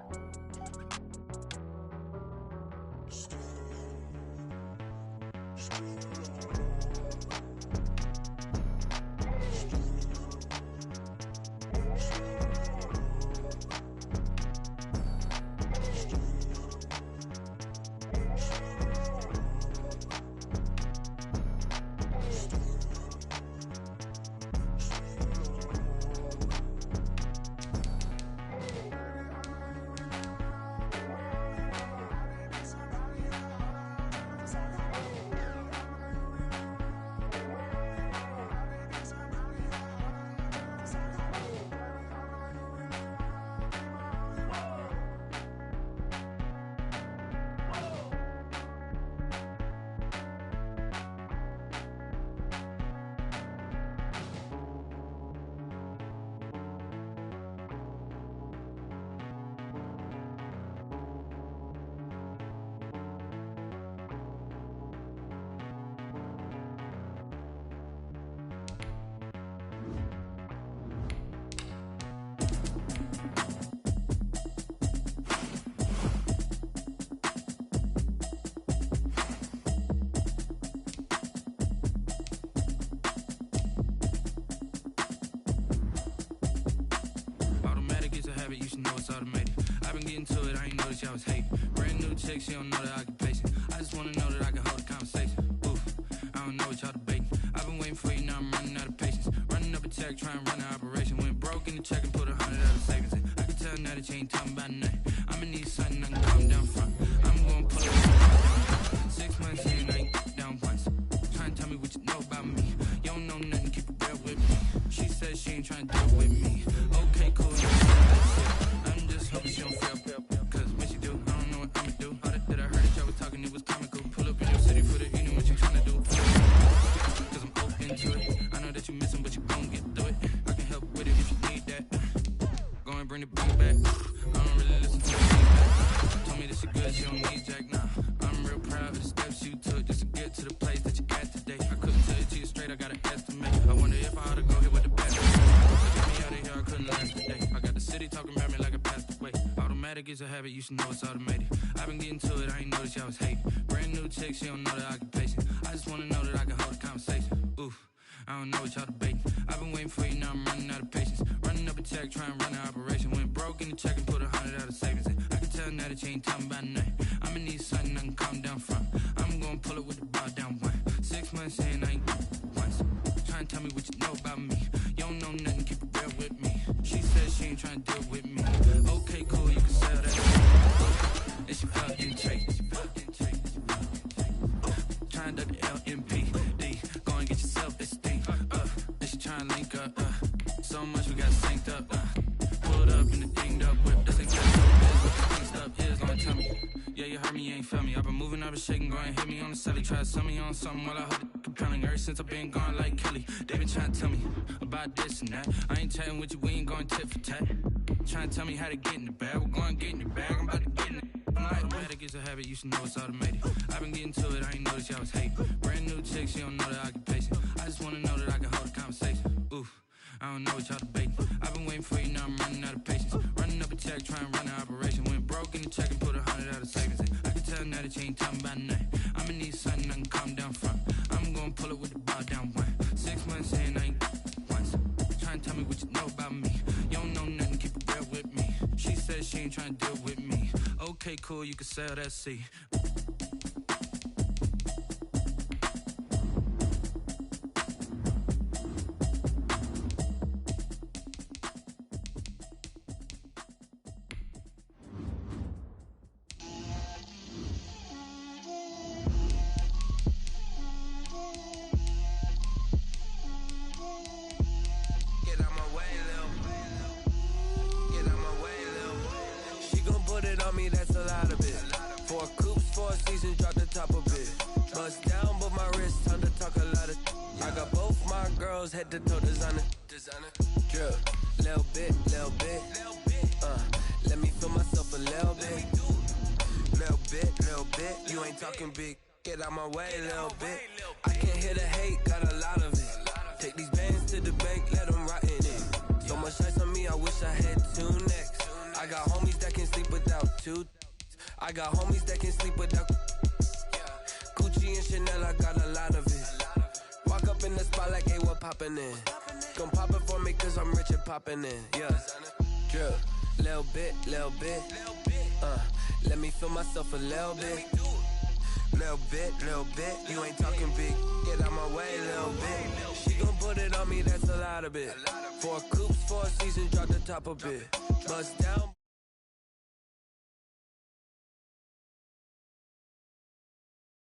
You should know it's automated. I've been getting to it, I ain't noticed y'all was hating. Brand new chick, she don't know the occupation. I just wanna know that I can hold a conversation. Oof, I don't know what y'all debating. I've been waiting for you, now I'm running out of patience. Running up a check, trying to run an operation. Went broke in the check and put 100 out of savings in. I can tell now that you ain't talking about nothing. I'ma need something I can calm down front. I'm gonna pull it 6 months in, I ain't down once. Trying to tell me what you know about me. You don't know nothing, keep it real with me. She said she ain't trying to deal with me. Okay, cool. I'm just hoping she don't feel, cause when she do, I don't know what I'ma do. All that I heard that y'all was talking, it was comical. Pull up in your city for the evening, what you tryna do? Cause I'm open to it. I know that you missing, but you gon' get through it. I can help with it if you need that. Go and bring the beat back. I don't really listen to the feedback. Told me that she good, she don't need Jack, nah. I'm real proud of the steps you took just to get to the place that you at today. I couldn't tell it to you straight, I gotta estimate. I wonder if I ought to go here with the best. Get me out of here, I couldn't last today. I got the city talking about me like I passed away. Automatic is a habit, you should know it's automated. I've been getting to it, I ain't noticed y'all was hating. Brand new chick, she don't know the occupation. I just wanna know that I can hold a conversation. Oof, I don't know what y'all debating. I've been waiting for you, now I'm running out of patience. Running up a check, trying to run an operation. Went broke in the check and put 100 out of savings in. I can tell now that you ain't talking about nothing. I'ma need something I can calm down front. I'm gonna pull it with the bar down one. 6 months in, I ain't once. Trying to tell me what you know about me. You don't know nothing, keep it real with me. She said she ain't trying to deal with me. Okay, cool, you can sell that. And she felt in chase. Trying to the LMPD. Go and get yourself esteem. And she trying to link up. So much we got synced up. Pulled up in the dinged up whip. That's exactly what the stuff is. Gonna tell me. Yeah, you heard me, you ain't felt me. I've been moving, I've been shaking, go and hit me on the celly. Try to sell me on something while I hold it compelling. Ever since I've been gone like Kelly, they been trying to tell me about this and that. I ain't chatting with you, we ain't going tit for tat. Trying to tell me how to get in the bag. We're going to get in the bag, I'm about to get in it. Automatic is a habit, you should know it's automated. I've been getting to it, I ain't noticed y'all was hating. Brand new chick, she don't know the occupation. I just wanna know that I can hold a conversation. Oof, I don't know what y'all debating. I've been waiting for you, now I'm running out of patience. Running up a check, trying to run an operation. Went broke in the check and put 100 out of savings in. I can tell now that you ain't talking about nothing. I'ma need something I can calm down front. I'm gonna pull it with the bar down one. 6 months in, I ain't once. Trying to tell me what you know about me. You don't know nothing, keep it real with me. She said she ain't trying to deal with me. Okay, cool, you can sell that C. That's a lot of it. nose, head to toe, designer. Drip, little bit. Let me feel myself a little bit. Little bit. You ain't talking big. Get out my way, little bit. I can't hear the hate, got a lot of it. Take these bands to the bank, let them rot in it. So much ice on me, I wish I had 2 necks. I got homies that can sleep without 2. I got homies that can sleep without Gucci and Chanel, I got a lot of it. Walk up in the spot like, hey, what poppin' in? Gon' pop it for me cause I'm rich and poppin' in, yeah. Drip, little bit. Let me feel myself a little bit. Little bit. You ain't talking big. Get out my way, little bit. She gon' put it on me, that's a lot of it. 4 coops, 4 seasons, drop the top a bit. Bust down.